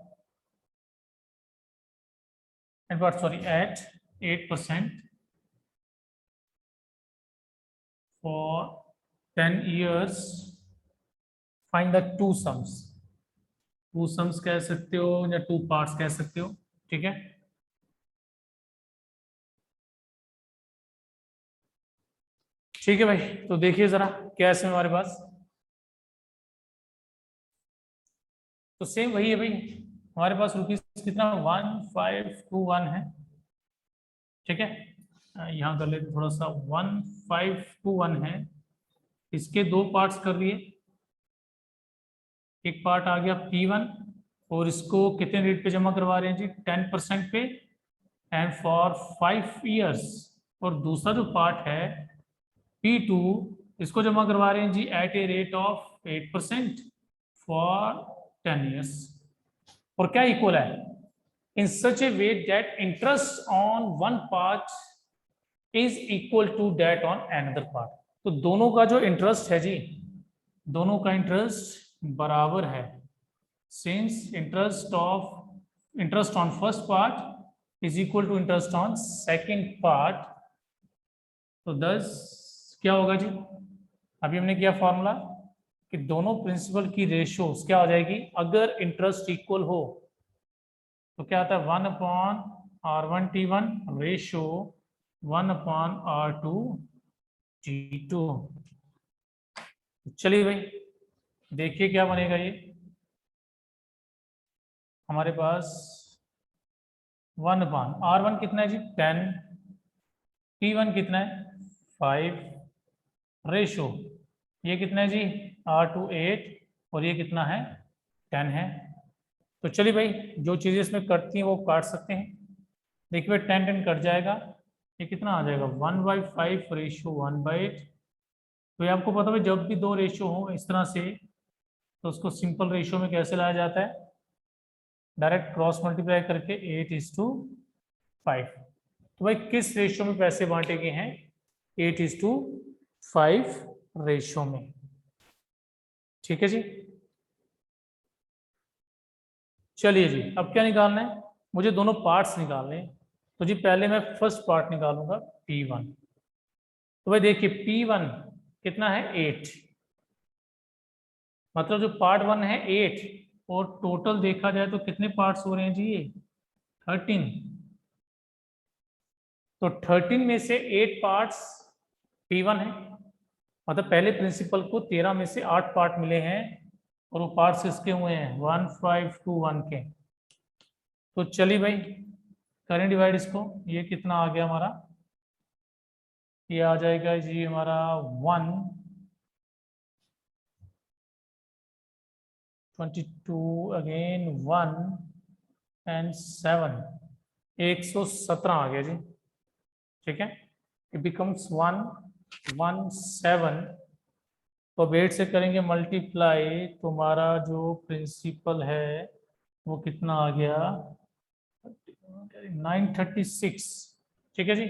at 8% for 10 years. Find the two sums कह सकते हो या two parts कह सकते हो, ठीक है। ठीक है भाई, तो देखिए जरा क्या है हमारे पास। तो सेम वही है भाई, हमारे पास रुपीज कितना 1521 है, ठीक है। यहाँ कर लेते थोड़ा सा, 1521 है, इसके दो पार्ट्स कर लिए। एक पार्ट आ गया P1 और इसको कितने रेट पे जमा करवा रहे हैं जी, 10% पे एंड फॉर 5 इयर्स। और दूसरा जो पार्ट है P2, इसको जमा करवा रहे हैं जी at a rate of 8% for 10 years. और क्या इक्वल है, in such a way that interest on one part is equal to that on another part. तो दोनों का जो इंटरेस्ट है जी, दोनों का इंटरेस्ट बराबर है। Since interest on first part is equal to interest on second part, तो दस क्या होगा जी, अभी हमने किया फॉर्मूला कि दोनों प्रिंसिपल की रेशियो क्या हो जाएगी, अगर इंटरेस्ट इक्वल हो तो क्या आता है 1/R1T1 रेशियो 1/R2T2। चलिए भाई देखिए क्या बनेगा ये, हमारे पास 1/R1 कितना है जी 10, T1 कितना है 5, रेशो ये कितना है जी R2 8 और ये कितना है 10 है। तो चलिए भाई जो चीज़ें इसमें कटती हैं वो काट सकते हैं। देखिए 10 कट जाएगा, ये कितना आ जाएगा 1/5 रेशियो 1/8। तो ये आपको पता है जब भी दो रेशियो हो इस तरह से तो उसको सिंपल रेशियो में कैसे लाया जाता है, डायरेक्ट क्रॉस मल्टीप्लाई करके 8:5। तो भाई किस रेशियो में पैसे बांटे गए हैं, 8:5 रेशियो में, ठीक है जी। चलिए जी अब क्या निकालना है, मुझे दोनों पार्ट्स निकालने हैं। तो जी पहले मैं फर्स्ट पार्ट निकालूंगा P1। तो भाई देखिए P1 कितना है 8, मतलब जो पार्ट 1 है 8 और टोटल देखा जाए तो कितने पार्ट्स हो रहे हैं जी ये 13। तो 13 में से 8 पार्ट्स P1 है, मतलब पहले प्रिंसिपल को 13 में से 8 पार्ट मिले हैं और वो पार्ट्स किसके हुए हैं 1521 के। तो चलिए भाई करें डिवाइड इसको, ये कितना आ गया हमारा, ये आ जाएगा जी हमारा 122 अगेन 1 एंड 7, 117 आ गया जी, ठीक है। It becomes 117। तो अब 8 से करेंगे मल्टीप्लाई, तुम्हारा जो प्रिंसिपल है वो कितना आ गया 936, ठीक है जी।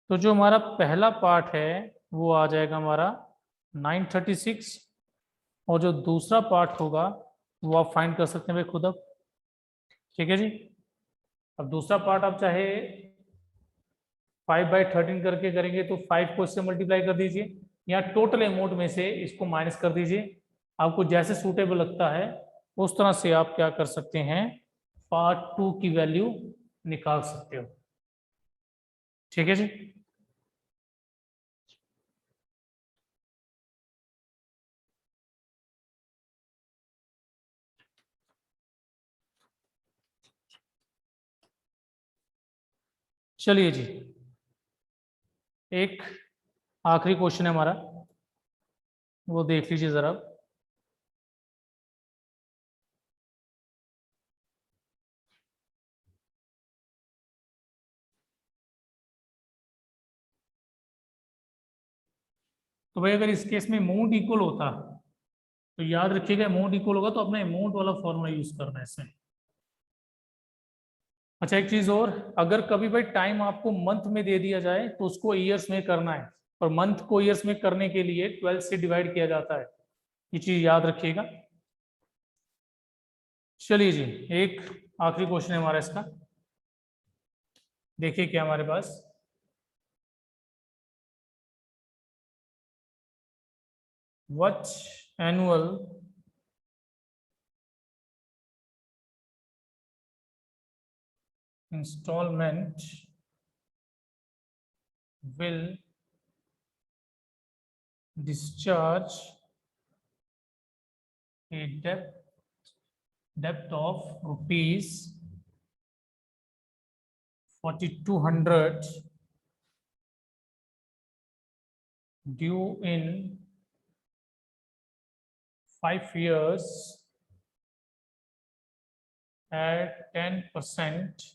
तो जो हमारा पहला पार्ट है वो आ जाएगा हमारा 936 और जो दूसरा पार्ट होगा वो आप फाइंड कर सकते हैं भाई खुद अब, ठीक है जी। अब दूसरा पार्ट आप चाहे 5/13 करके करेंगे तो 5 को इससे मल्टीप्लाई कर दीजिए या टोटल अमाउंट में से इसको माइनस कर दीजिए, आपको जैसे सूटेबल लगता है उस तरह से आप क्या कर सकते हैं पार्ट 2 की वैल्यू निकाल सकते हो, ठीक है जी। चलिए जी एक आखिरी क्वेश्चन है हमारा, वो देख लीजिए जरा। तो भाई अगर इस केस में अमाउंट इक्वल होता तो याद रखिएगा अमाउंट इक्वल होगा तो अपने अमाउंट वाला फॉर्मूला यूज करना है इसमें। अच्छा एक चीज और, अगर कभी भाई टाइम आपको मंथ में दे दिया जाए तो उसको ईयर्स में करना है, और मंथ को ईयर्स में करने के लिए 12 से डिवाइड किया जाता है, ये चीज याद रखिएगा। चलिए जी, एक आखिरी क्वेश्चन है हमारा इसका, देखिए क्या हमारे पास। What annual installment will discharge a debt of rupees 4200 due in 5 years at 10%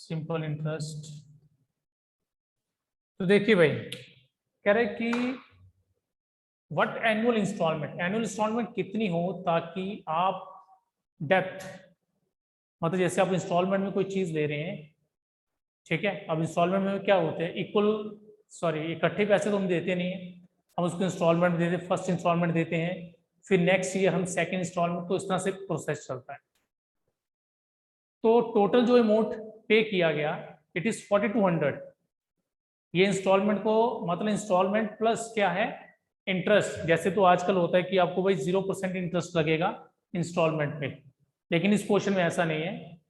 simple interest. तो देखिए भाई, कह रहे कि व्हाट एनुअल इंस्टॉलमेंट कितनी हो ताकि आप डेप्थ, मतलब जैसे आप इंस्टॉलमेंट में कोई चीज ले रहे हैं, ठीक है, अब इंस्टॉलमेंट में क्या होते हैं, इकट्ठे पैसे तो हम देते नहीं है, हम उसको इंस्टॉलमेंट देते हैं, फर्स्ट इंस्टॉलमेंट देते हैं, फिर नेक्स्ट ईयर हम सेकंड इंस्टॉलमेंट, तो इस तरह से प्रोसेस चलता है। तो टोटल जो अमाउंट पे किया गया इट इज 4200। ये इंस्टॉलमेंट को मतलब इंस्टॉलमेंट प्लस क्या है, इंटरेस्ट। जैसे तो आजकल होता है कि आपको भाई 0% इंटरेस्ट लगेगा इंस्टॉलमेंट पे, लेकिन इस क्वेश्चन में ऐसा नहीं है।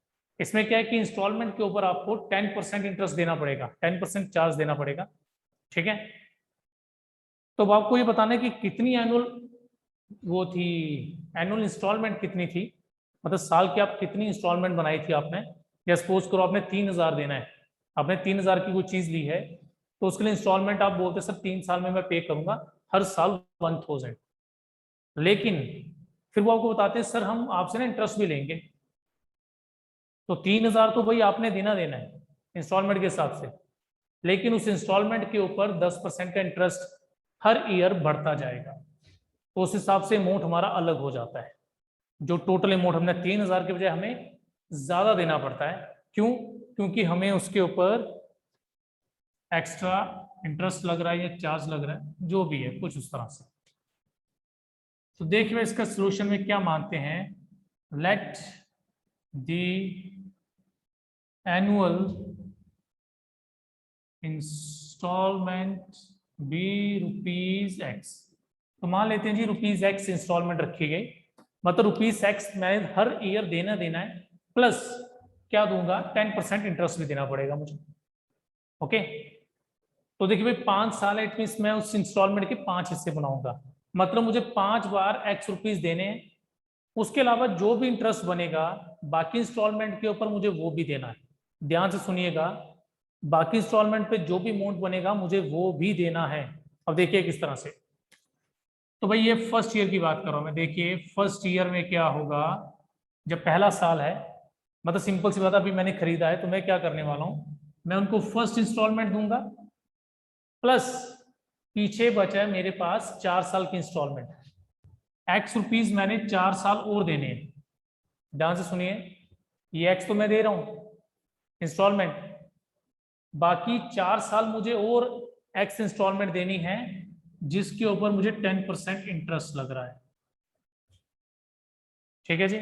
इसमें क्या है कि इंस्टॉलमेंट के ऊपर आपको 10% इंटरेस्ट देना पड़ेगा, 10% चार्ज देना पड़ेगा, ठीक है। तो अब आपको ये बताना है कि कितनी एनुअल वो थी, एनुअल इंस्टॉलमेंट कितनी थी, मतलब साल की आप कितनी इंस्टॉलमेंट बनाई थी आपने। या सपोज करो आपने 3000 देना है, आपने 3000 की कोई चीज ली है, तो उसके लिए इंस्टॉलमेंट आप बोलते सर 3 साल में मैं पे करूंगा हर साल 1000, लेकिन फिर वो आपको बताते हैं सर हम आपसे ना इंटरेस्ट भी लेंगे। तो 3000 तो भाई आपने देना देना है इंस्टॉलमेंट के हिसाब से, लेकिन उस इंस्टॉलमेंट के ऊपर 10% का इंटरेस्ट हर ईयर बढ़ता जाएगा, तो उस हिसाब से अमाउंट हमारा अलग हो जाता है। जो टोटल अमाउंट हमने 3000 के बजाय हमें ज्यादा देना पड़ता है, क्यों, क्योंकि हमें उसके ऊपर एक्स्ट्रा इंटरेस्ट लग रहा है या चार्ज लग रहा है, जो भी है कुछ उस तरह से। तो देखिए इसका सोल्यूशन में क्या मानते हैं, let the annual instalment be ₹X। तो मान लेते हैं जी ₹X इंस्टॉलमेंट रखी गई, मतलब ₹X मैं हर ईयर देना देना है, प्लस क्या दूंगा 10% इंटरेस्ट भी देना पड़ेगा मुझे, ओके। तो देखिए भाई 5 साल है, इट मीन मैं उस इंस्टॉलमेंट के 5 हिस्से बनाऊंगा, मतलब मुझे 5 बार X रुपीज देने हैं, उसके अलावा जो भी इंटरेस्ट बनेगा बाकी इंस्टॉलमेंट के ऊपर मुझे वो भी देना है। ध्यान से सुनिएगा, बाकी इंस्टॉलमेंट पे जो भी अमाउंट बनेगा मुझे वो भी देना है। अब देखिए किस तरह से, तो भाई ये फर्स्ट ईयर की बात कर रहा हूं मैं। देखिए फर्स्ट ईयर में क्या होगा, जब पहला साल है, मतलब सिंपल सी बात, अभी मैंने खरीदा है तो मैं क्या करने वाला हूं, मैं उनको फर्स्ट इंस्टॉलमेंट दूंगा, प्लस पीछे बचा है मेरे पास 4 साल की इंस्टॉलमेंट, X रुपीज मैंने 4 साल और देने हैं। ध्यान से सुनिए, ये X तो मैं दे रहा हूं इंस्टॉलमेंट, बाकी 4 साल मुझे और X इंस्टॉलमेंट देनी है, जिसके ऊपर मुझे 10% इंटरेस्ट लग रहा है, ठीक है जी।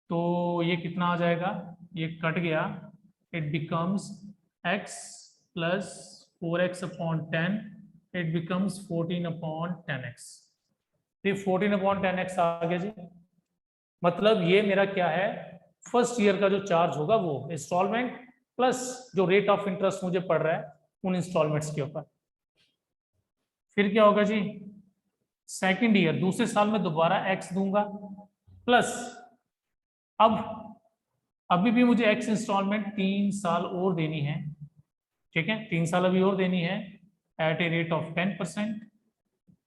तो ये कितना आ जाएगा, ये कट गया, it becomes x plus 4x/10, it becomes 14/10x। ये 14/10x आ गया जी, मतलब ये मेरा क्या है, फर्स्ट ईयर का जो चार्ज होगा वो इंस्टॉलमेंट प्लस जो रेट ऑफ इंटरेस्ट मुझे पड़ रहा है उन इंस्टॉलमेंट्स के ऊपर। फिर क्या होगा जी, सेकंड ईयर दूसरे साल में दोबारा x दूंगा, प्लस अब अभी भी मुझे x इंस्टॉलमेंट 3 साल और देनी है, ठीक है, 3 साल अभी और देनी है एट ए रेट ऑफ 10%।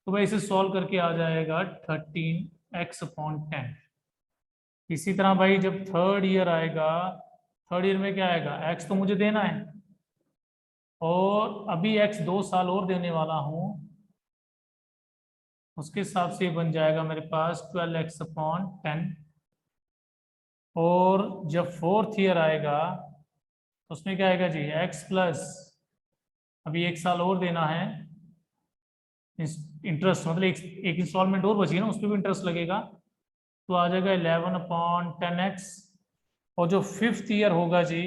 तो भाई इसे सॉल्व करके आ जाएगा 13x/10। इसी तरह भाई जब थर्ड ईयर आएगा, थर्ड ईयर में क्या आएगा, x तो मुझे देना है, और अभी x 2 साल और देने वाला हूं, उसके हिसाब से बन जाएगा मेरे पास 12x/10। और जब फोर्थ ईयर आएगा तो उसमें क्या आएगा जी x प्लस, अभी 1 साल और देना है इंटरेस्ट, मतलब एक इंस्टॉलमेंट और बची ना, उस पर भी इंटरेस्ट लगेगा, तो आ जाएगा 11/10x। और जो 5th ईयर होगा जी,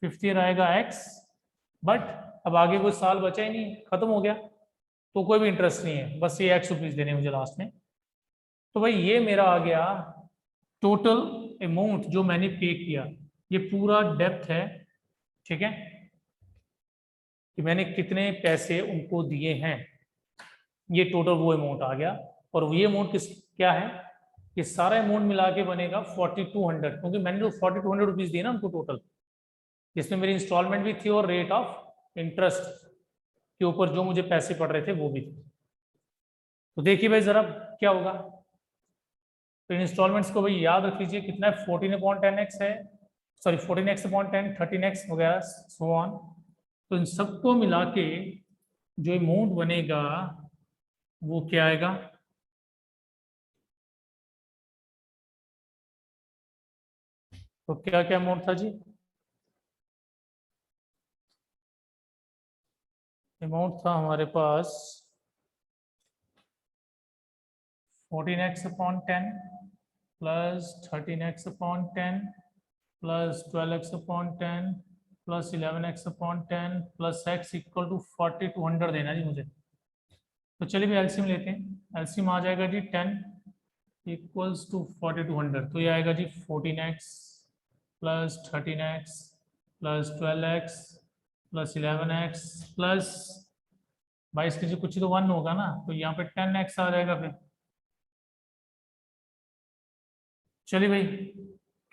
5th ईयर आएगा x, बट अब आगे कोई साल बचा ही नहीं, खत्म हो गया, तो कोई भी इंटरेस्ट नहीं है, बस ये x रुपीज देने मुझे लास्ट में। तो भाई ये मेरा आ गया टोटल अमाउंट जो मैंने पे किया, ये पूरा डेप्थ है, ठीक है, कि मैंने कितने पैसे उनको दिए हैं, ये टोटल वो अमाउंट आ गया। और ये अमाउंट किस क्या है, ये सारा अमाउंट मिला के बनेगा 4200, क्योंकि मैंने जो 4200 रुपीज दिए ना उनको टोटल, जिसमें मेरी इंस्टॉलमेंट भी थी और रेट ऑफ इंटरेस्ट के ऊपर जो मुझे पैसे पड़ रहे थे वो भी थे। तो देखिए भाई जरा क्या होगा, तो इंस्टॉलमेंट्स को भाई याद रख लीजिए, कितना है 14/10x है, सॉरी 14x/10, 13x वगैरह सो ऑन। तो इन सबको मिला के जो अमाउंट बनेगा वो क्या आएगा, तो क्या क्या अमाउंट था जी, अमाउंट था हमारे पास 14x/10 plus 13x/10 plus 12x/10 plus 11x/10 plus x equal to 4200 देना जी मुझे। तो चलिए भी एलसीएम लेते हैं, एलसीएम आ जाएगा जी 10 इक्वल्स टू 4200, तो ये आएगा जी 14x plus 13x plus 12x plus 11x plus 22 के जी कुछ तो 1 होगा ना, तो यहाँ पे 10x आ जाएगा फिर। चलिए भाई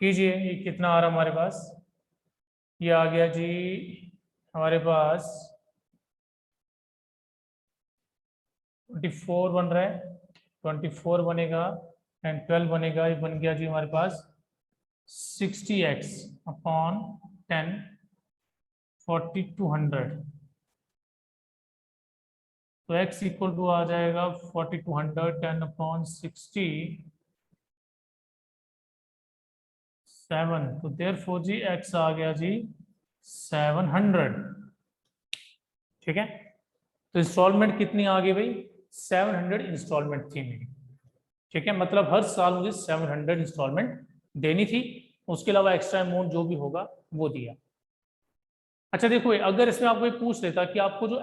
कीजिए, ये कितना आ रहा हमारे पास, ये आ गया जी हमारे पास 24 बन रहा है, 24 बनेगा एंड 12 बनेगा, ये बन गया जी हमारे पास 60x/10 4200। तो x इक्वल टू आ जाएगा 4200 10/60 7, तो देयरफॉर जी x आ गया जी 700, ठीक है। तो इंस्टॉलमेंट कितनी आ गई भाई, 700 इंस्टॉलमेंट थी मेरी, ठीक है, मतलब हर साल मुझे 700 इंस्टॉलमेंट देनी थी, उसके अलावा एक्स्ट्रा अमाउंट जो भी होगा वो दिया। अच्छा देखो, अगर इसमें आपको पूछ लेता कि आपको जो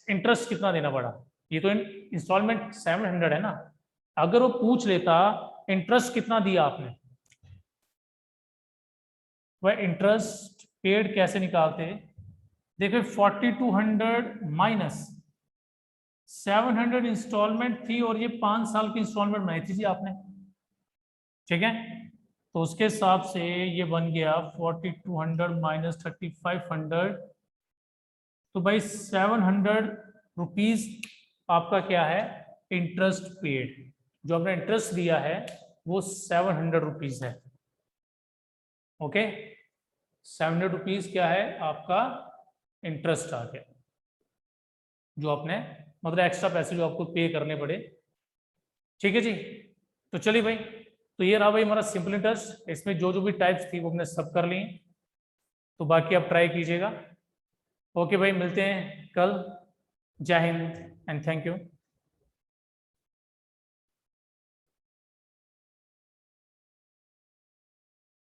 इंटरेस्ट कितना देना पड़ा, ये तो इंस्टॉलमेंट 700 है ना, अगर वो पूछ लेता इंटरेस्ट कितना दिया आपने, वह इंटरेस्ट पेड कैसे निकालते, देखो 4200 माइनस 700 इंस्टॉलमेंट थी और ये 5 साल की इंस्टॉलमेंट बनाई थी जी आपने, ठीक है, तो उसके हिसाब से ये बन गया 4200 माइनस 3500, तो भाई 700 रुपीज आपका क्या है इंटरेस्ट पेड, जो आपने इंटरेस्ट दिया है वो 700 रुपीज है, ओके, 700 रुपीज क्या है आपका इंटरेस्ट आ गया, जो आपने मतलब एक्स्ट्रा पैसे जो आपको पे करने पड़े, ठीक है जी। तो चलिए भाई, तो ये रहा भाई हमारा सिंपल इंटरेस्ट, इसमें जो जो भी टाइप्स थी वो हमने सब कर लिए, तो बाकी आप ट्राई कीजिएगा। ओके भाई, मिलते हैं कल, जय हिंद एंड थैंक यू।